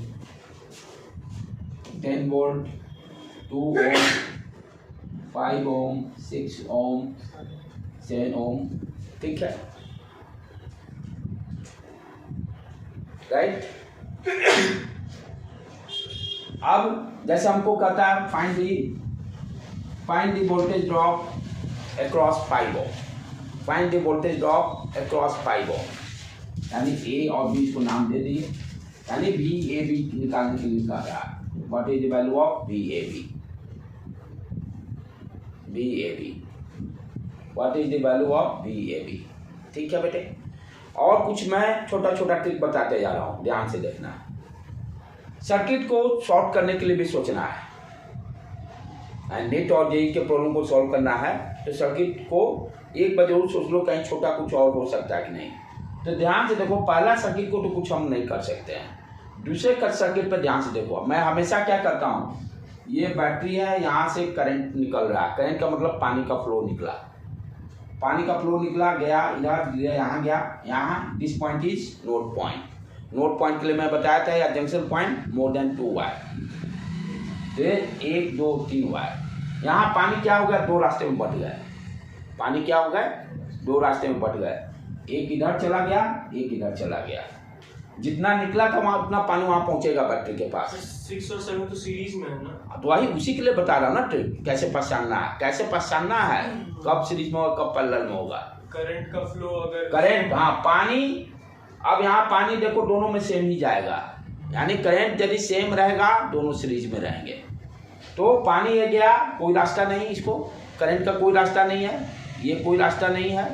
10 वोल्ट, 2 ओम, 5 ओम, 6 ओम, 7 ओम, ठीक है, राइट। अब जैसे हमको कहता है find the find the voltage drop across 5 ohm, find the voltage drop across 5 ohm, यानी ए और बी को नाम दे दिए, यानी वी ए बी निकालने के लिए कह रहा है। What is the value of V A B, V A B, what is the value of V A B. ठीक है बेटे, और कुछ मैं छोटा छोटा ट्रिक बताते जा रहा हूँ, ध्यान से देखना। सर्किट को सॉल्व करने के लिए भी सोचना है, नेट और जेई के प्रॉब्लम को सॉल्व करना है तो सर्किट को एक बार जरूर सोच लो कहीं छोटा कुछ और हो सकता है कि नहीं। तो ध्यान से देखो, पहला सर्किट को तो कुछ हम नहीं कर सकते हैं, दूसरे सर्किट पर ध्यान से देखो। मैं हमेशा क्या करता हूँ, ये बैटरी है, यहाँ से करंट निकल रहा है, करंट का मतलब पानी का फ्लो निकला, पानी का फ्लो निकला गया इधर, यहाँ गया यहाँ, this point is node point. Node point के लिए मैं बताया था या junction point more than 2 wire, 1 2 3 wire. यहाँ पानी क्या हो गया, 2 रास्ते में बट गए, पानी क्या हो गए, 2 रास्ते में बट गए, एक इधर चला गया, एक इधर चला गया। जितना निकला था वहाँ उतना पानी वहाँ पहुँचेगा बैटरी के पास। 6 और 7 तो सीरीज में है ना, तो वही उसी के लिए बता रहा हूँ ना ट्रिक, कैसे पहचानना है, कैसे पहचानना है कब सीरीज में होगा कब पैरेलल में होगा। करंट का फ्लो अगर करंट, हाँ पानी, अब यहाँ पानी देखो दोनों में सेम ही जाएगा, यानी करंट यदि सेम रहेगा दोनों सीरीज में रहेंगे। तो पानी ये गया, कोई रास्ता नहीं, इसको करंट का कोई रास्ता नहीं है, ये कोई रास्ता नहीं है।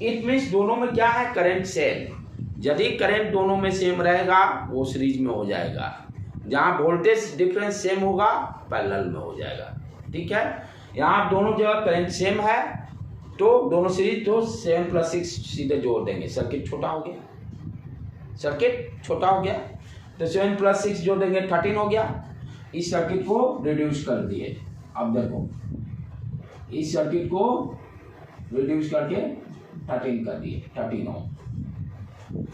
इट मीन्स दोनों में क्या है, करंट सेम। यदि करंट दोनों में सेम रहेगा वो सीरीज में हो जाएगा, जहाँ वोल्टेज डिफरेंस सेम होगा पैरेलल में हो जाएगा। ठीक है, यहाँ दोनों जगह करंट सेम है तो दोनों सीरीज, तो 7 + 6 सीधे जोड़ देंगे, सर्किट छोटा हो गया, सर्किट छोटा हो गया। तो 7 + 6 जोड़ देंगे 13 हो गया। इस सर्किट को रिड्यूस कर दिए, अब देखो इस सर्किट को रिड्यूस करके 13 कर दिए, 13 ohm.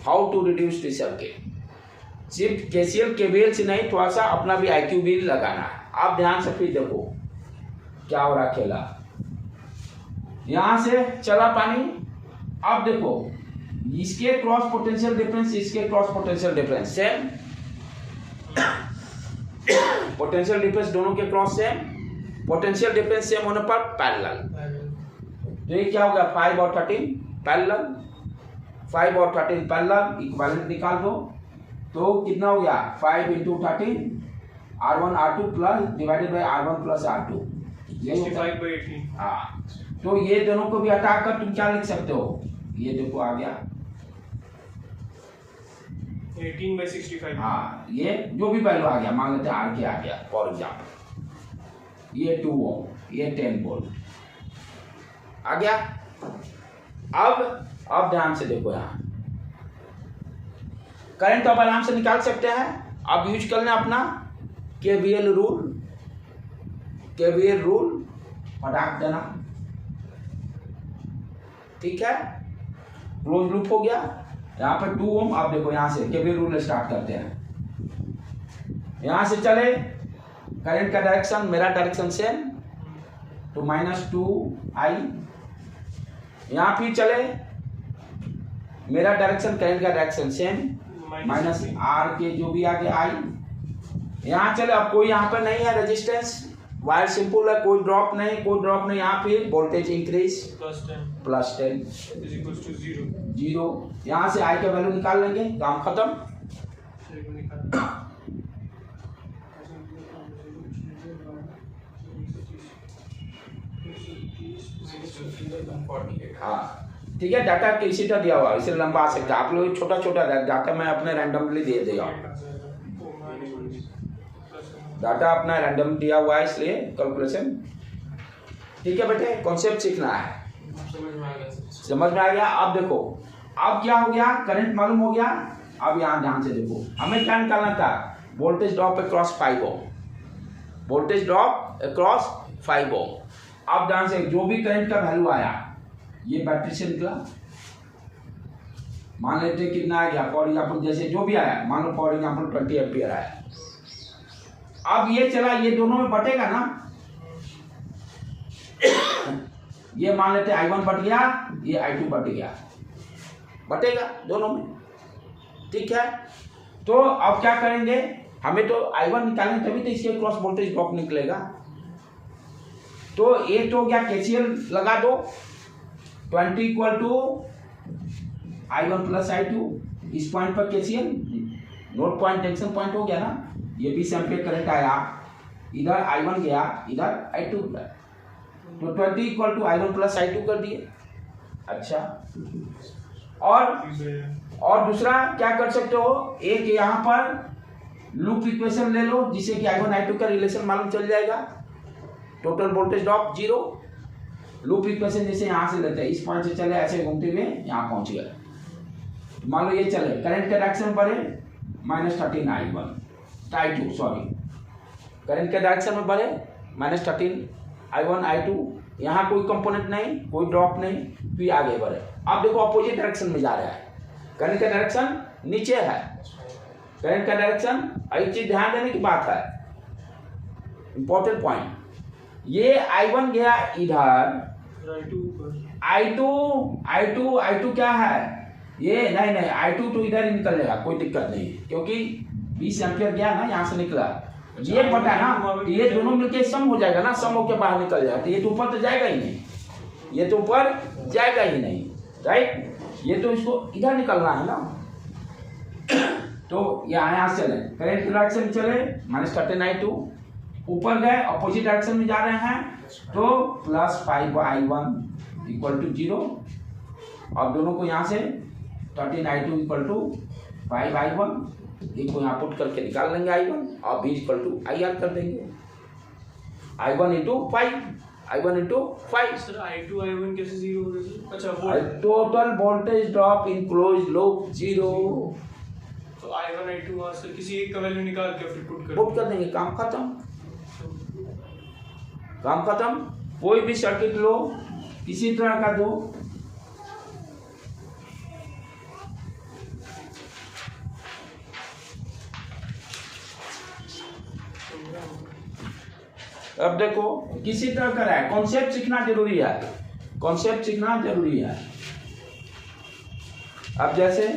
How to reduce this circuit, सिर्फ केसीएल केवीएल से नहीं, थोड़ा सा अपना भी आईक्यू भी लगाना है। आप ध्यान से फिर देखो क्या हो रहा खेला, यहां से चला पानी, अब देखो इसके क्रॉस पोटेंशियल डिफरेंस, इसके cross potential difference same, potential difference दोनों के cross same, potential difference same होने पर पैरेलल। तो ये क्या हो गया, 5 और 13 पैरेलल, 5 और 13 पैरेलल, इक्विवेलेंट निकाल दो। तो कितना हो गया, 5 × 13 R1 R2 plus divided by R1 + R2, 65/18। हाँ, तो ये दोनों को भी हटाकर तुम क्या लिख सकते हो, ये देखो आ गया 18/65। हाँ, ये जो भी वैल्यू आ गया, मान लेते हैं R के आ गया फॉर एग्जाम्पल, ये 2 ओम, ये 10 वोल्ट आ गया। अब ध्यान से देखो, यहाँ करंट अब आराम से निकाल सकते हैं। अब यूज कर लें अपना केवीएल रूल, केवीएल रूल फटाक देना। ठीक है, क्लोज लूप हो गया, यहाँ पर 2 ओम। अब देखो यहाँ से केवीएल रूल स्टार्ट करते हैं, यहाँ से चले करंट का डायरेक्शन, मेरा डायरेक्शन सेम, तो -2I। यहाँ फिर चले, मेरा डायरेक्शन करंट का डायरेक्शन सेम, -R के जो भी आगे I। यहाँ चले, अब कोई यहाँ पर नहीं है रेजिस्टेंस, वायर सिंपल है, कोई ड्रॉप नहीं, कोई ड्रॉप नहीं। यहाँ फिर वोल्टेज इंक्रीज +10 0। यहाँ से I का वैल्यू निकाल लेंगे, काम खत्म। हाँ ठीक है, डाटा किसी तरह दिया हुआ, इसे लंबा आ सकता है, आप लोग छोटा छोटा डाटा मैं अपने रैंडमली दे दिया, डाटा अपना रैंडम दिया हुआ है इसलिए कैलकुलेशन। ठीक है बेटे, कॉन्सेप्ट सीखना है, समझ में आ गया। अब देखो अब क्या हो गया, करंट मालूम हो गया। अब यहाँ ध्यान से देखो, हमें क्या निकालना था, वोल्टेज ड्रॉप अक्रॉस 5 ओम, वोल्टेज ड्रॉप अक्रॉस 5 ओम। अब ध्यान से, जो भी करंट का वैल्यू आया ये बैटरी से निकला, मान लेते कितना आ गया, फॉर एग्जाम्पल जैसे जो भी आया, मान लो फॉर एग्जाम्पल 20 एम्पियर आया। अब ये चला, ये दोनों में बटेगा ना, ये मान लेते I1 बट गया, ये I2 बट गया, बटेगा दोनों में। ठीक है, तो अब क्या करेंगे, हमें तो I1 निकालेंगे तभी तो इसके क्रॉस वोल्टेज ड्रॉप निकलेगा। तो एक तो हो गया, केसीएल लगा दो, 20 equal to I1 plus I2, इस पॉइंट पर KCL, node point junction point हो गया ना, ये 20 एम्पीयर करंट आया, इधर I1 गया, इधर I2 गया, तो 20 equal to I1 plus I2 कर दिए। अच्छा, और दूसरा क्या कर सकते हो, एक यहाँ पर लूप इक्वेशन ले लो जिससे कि I1 I2 का रिलेशन मालूम चल जाएगा, total voltage drop 0। Loop equation जैसे यहाँ से लेते हैं, इस पॉइंट से चले ऐसे घूमते हुए यहाँ पहुँच गए, मान लो ये चले, करंट के डायरेक्शन बढ़े -13 I2, सॉरी, करंट के डायरेक्शन में बढ़े -13 I1 I2, यहाँ कोई कंपोनेंट नहीं, कोई ड्रॉप नहीं, फिर आगे बढ़े। अब देखो अपोजिट डायरेक्शन में जा रहा है, करंट का डायरेक्शन नीचे है, करंट का डायरेक्शन, एक चीज ध्यान देने की बात है, इंपॉर्टेंट पॉइंट, ये I1 गया इधर, I2 क्या है, ये नहीं I2 तो इधर ही निकल जाएगा, कोई दिक्कत नहीं, क्योंकि 20 एम्पियर गया ना यहाँ से निकला, ये पता ना, ये दोनों मिलके सम हो जाएगा ना, सम होकर बाहर निकल जाएगा, तो ये तो ऊपर तो जाएगा ही नहीं, ये तो ऊपर जाएगा ही नहीं, राइट, ये तो इसको इधर निकलना है ना। तो यहाँ से चले, करंट की डायरेक्शन चले -13 I2, ऊपर गए अपोजिट डायरेक्शन में जा रहे हैं, तो +5 I1 इक्वल टू 0, अब दोनों को यहाँ से 13 I2 इक्वल टू 5 I1, एक को यहाँ पुट करके निकाल लेंगे I1, और B इक्वल टू IR कर देंगे, I1 into 5, I1 into 5। Sir I2 I1 कैसे 0 हो गया सर? अच्छा, total voltage drop in close loop 0। तो I1 I2 वहाँ से किसी एक का वैल्यू निकाल के फिर पुट कर देंगे, काम खत्म, काम खत्म। कोई भी सर्किट लो, किसी तरह का दो, अब देखो किसी तरह का है, कॉन्सेप्ट सीखना जरूरी है, कॉन्सेप्ट सीखना जरूरी है। अब जैसे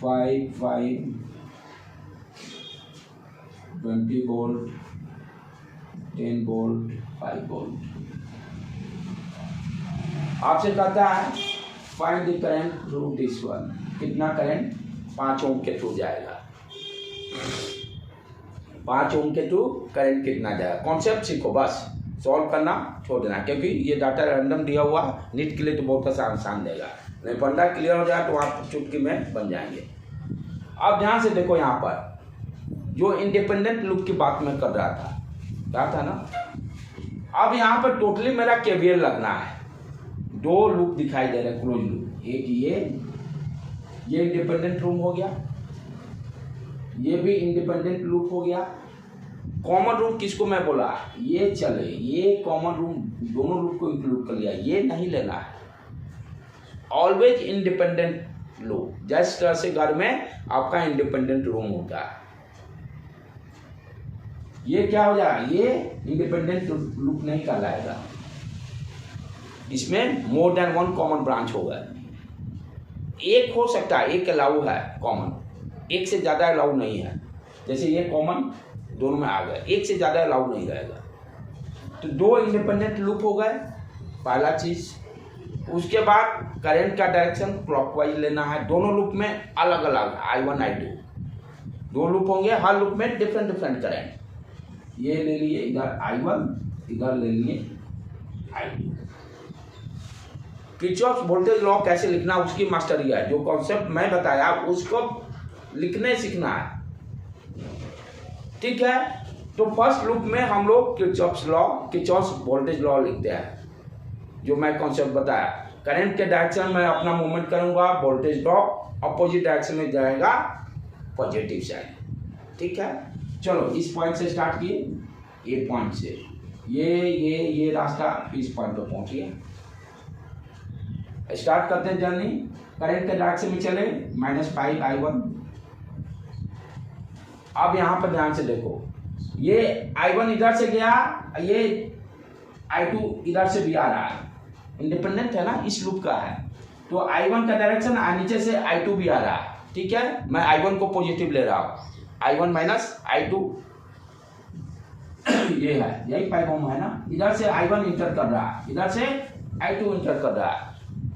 फाइव 20 वोल्ट, 10 वोल्ट, 5 वोल्ट, आपसे कहता है find the current through this one, कितना करंट 5 ओम के थ्रू जाएगा, 5 ओम के थ्रू करंट कितना जाएगा। कॉन्सेप्ट सीखो, बस सॉल्व करना छोड़ देना, क्योंकि ये डाटा रैंडम दिया हुआ, नीट के लिए तो बहुत आसान देगा, नहीं फंडा क्लियर हो जाए तो आप चुटकी में बन जाएंगे। अब ध्यान से देखो, यहाँ पर जो इंडिपेंडेंट लूप की बात मैं कर रहा था, क्या था ना, अब यहाँ पर टोटली मेरा केवीएल लगना है, 2 लूप दिखाई दे रहे हैं, क्लोज लूप, एक ये इंडिपेंडेंट लूप हो गया, ये भी इंडिपेंडेंट लूप हो गया। कॉमन रूम किसको मैं बोला, ये चले, ये कॉमन रूम दोनों लूप को इंक्लूड कर लिया, ये नहीं लेना है, ऑलवेज इंडिपेंडेंट लूप, जिस तरह से घर में आपका इंडिपेंडेंट रूम होता है, ये क्या हो जाएगा, ये इंडिपेंडेंट लूप नहीं कहलाएगा, इसमें मोर देन 1 कॉमन ब्रांच होगा। एक हो सकता है, एक अलाउ है कॉमन, एक से ज़्यादा अलाउ नहीं है, जैसे ये कॉमन दोनों में आ गए, एक से ज़्यादा अलाउ नहीं रहेगा। तो 2 इंडिपेंडेंट लूप हो गए, पहला चीज़। उसके बाद करंट का डायरेक्शन क्लॉकवाइज लेना है, दोनों लूप में अलग अलग, I1 I2 2 लूप होंगे, हर लूप में डिफरेंट करंट, ये ले लिए इधर I1, इधर ले लिए I2। किरचॉफ वोल्टेज लॉ कैसे लिखना उसकी मास्टरी है, जो कॉन्सेप्ट मैं बताया उसको लिखने सीखना है, ठीक है। तो फर्स्ट लूप में हम लोग किरचॉफ वोल्टेज लॉ लिखते हैं, जो मैं कॉन्सेप्ट बताया, करंट के डायरेक्शन में अपना मूवमेंट करूंगा, वोल्टेज ड्रॉप अपोजिट डायरेक्शन में जाएगा, पॉजिटिव साइड, ठीक है। चलो इस पॉइंट से स्टार्ट किए, ये पॉइंट से ये रास्ता इस पॉइंट पर पहुंच गया। स्टार्ट करते हैं जर्नी, करंट के डायरेक्शन में चले -5 I1, अब यहाँ पर ध्यान से देखो, ये I1 इधर से गया, ये I2 इधर से भी आ रहा है, इंडिपेंडेंट है ना, इस लूप का है। तो I1 का डायरेक्शन नीचे से I2 भी आ रहा है, ठीक है। मैं I1 को पॉजिटिव ले रहा हूँ, I1 माइनस I2 ये है, यही 5 ओम है ना। इधर से I1 इंटर कर रहा है, इधर से I2 इंटर कर रहा है।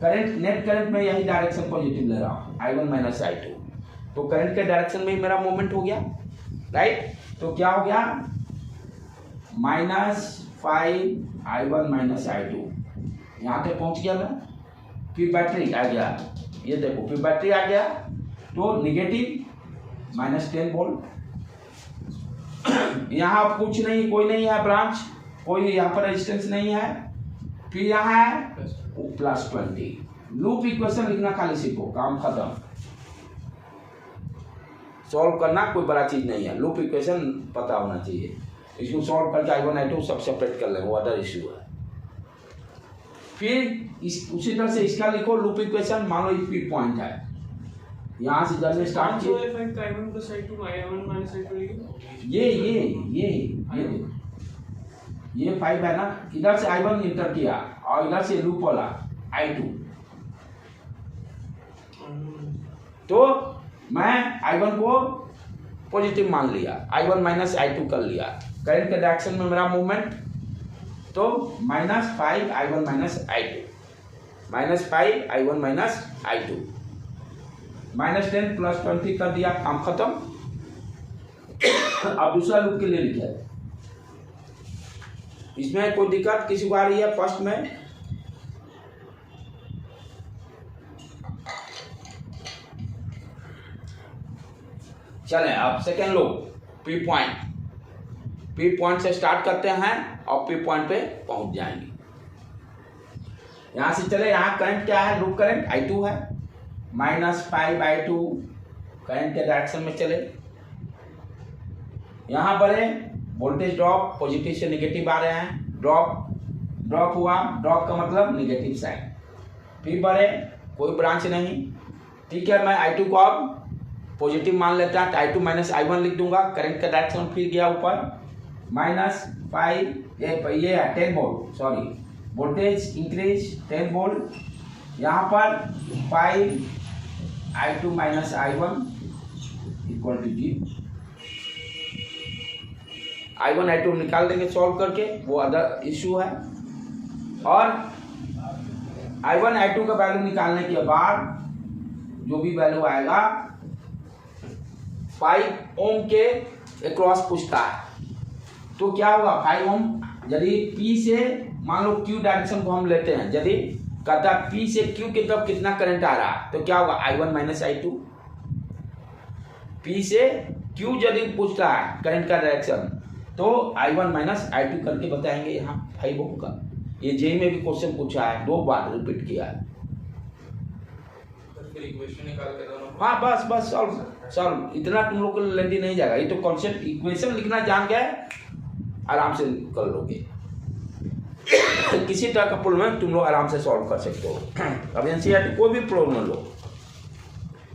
करंट, नेट करंट में यही डायरेक्शन पॉजिटिव ले रहा हूँ, I1 माइनस I2। तो करंट के डायरेक्शन में ही मेरा मूवमेंट हो गया, राइट। तो क्या हो गया, -5 I1 माइनस I2, यहाँ पे पहुंच गया मैं। फिर बैटरी आ गया, ये देखो, फिर बैटरी आ गया तो निगेटिव -10 वोल्ट। यहाँ कुछ नहीं, कोई नहीं है ब्रांच, कोई यहाँ पर रेजिस्टेंस नहीं है। फिर यहाँ है +20। लूप इक्वेशन लिखना खाली सीखो, काम खत्म। सॉल्व करना कोई बड़ा चीज नहीं है, लूप इक्वेशन पता होना चाहिए। इसको सॉल्व करके I1 I2 सब सेपरेट कर लेंगे, वो अदर इश्यू है। फिर उसी तरह से इसका लिखो लूप इक्वेशन। मान लो एक पी पॉइंट है, यहाँ से जब स्टार्ट किए, ये 5 है ना, इधर से I1 इंटर किया और इधर से लूप वाला I2। तो मैं I1 को पॉजिटिव मान लिया, I1 माइनस I2 कर लिया। करंट के डायरेक्शन में मेरा मूवमेंट, तो -5 I1 minus I2, -5 I1 minus I2, -10 +20 कर दिया, काम खत्म। अब दूसरा लूप के लिए लिखा है, इसमें कोई दिक्कत किसी को आ रही है फर्स्ट में? चलें अब सेकेंड लूप, पी पॉइंट से स्टार्ट करते हैं और पी पॉइंट पे पहुंच जाएंगे। यहां से चले, यहां करंट क्या है, लूप करंट I2 है, -5 I2 करंट के डायरेक्शन में चले। यहां पर वोल्टेज ड्रॉप, पॉजिटिव से नेगेटिव आ रहे हैं, ड्रॉप हुआ, ड्रॉप का मतलब नेगेटिव साइड। फिर बढ़े, कोई ब्रांच नहीं, ठीक है। मैं I2 को अब पॉजिटिव मान लेता है, तो I2 माइनस I1 लिख दूंगा। करंट का डायरेक्शन फिर गया ऊपर, -5, ये है 10 volt, sorry, voltage increase 10 volt. यहाँ पर 5 I2 minus I1 equal to 0। I1 I2 निकाल देंगे सॉल्व करके, वो अदर इश्यू है। और I1 I2 का वैल्यू निकालने के बाद जो भी वैल्यू आएगा 5 ओम के अक्रॉस पूछता है। तो क्या होगा, 5 ओम यदि P से, मान लो Q डायरेक्शन को हम लेते हैं, यदि कहता है P से Q की तरफ कितना करंट आ रहा है, तो क्या होगा, I1 माइनस I2। P से Q यदि पूछता है करंट का डायरेक्शन, तो I1 माइनस I2 करके बताएंगे। यहाँ 5 ओम का, ये जेई में भी क्वेश्चन पूछा है, 2 बार रिपीट किया है। इक्वेशन निकाल के दोनों, हाँ बस सॉल्व, इतना तुम लोग को लेंदी नहीं जाएगा। ये तो कॉन्सेप्ट, इक्वेशन लिखना जान गए, आराम से कर लोगे। किसी तरह का प्रॉब्लम तुम लोग आराम से सॉल्व कर सकते हो। अब एनसीईआरटी कोई भी प्रॉब्लम लो,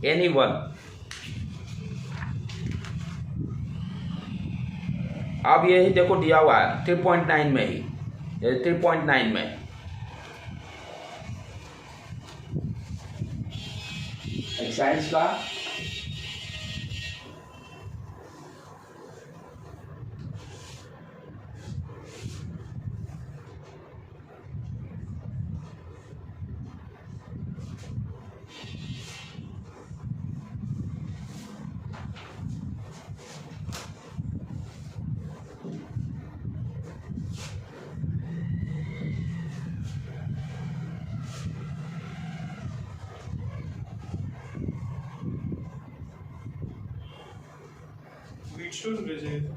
एनीवन। अब यही देखो दिया हुआ है 3.9 में ही, 3.9 में एक्सरसाइज का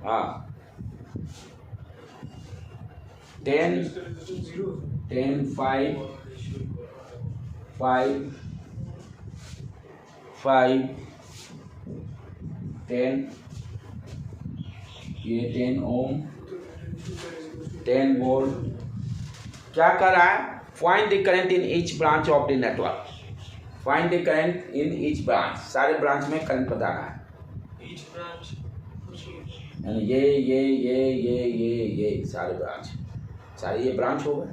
हाँ 10 5 5 5 10, ये 10 ओम 10 वोल्ट। क्या कर रहा है, find the current in each branch of the network. Find the current in each branch, सारे ब्रांच में करंट बताना है। Each branch यानी ये सारे ब्रांच, सारे ये ब्रांच हो गए।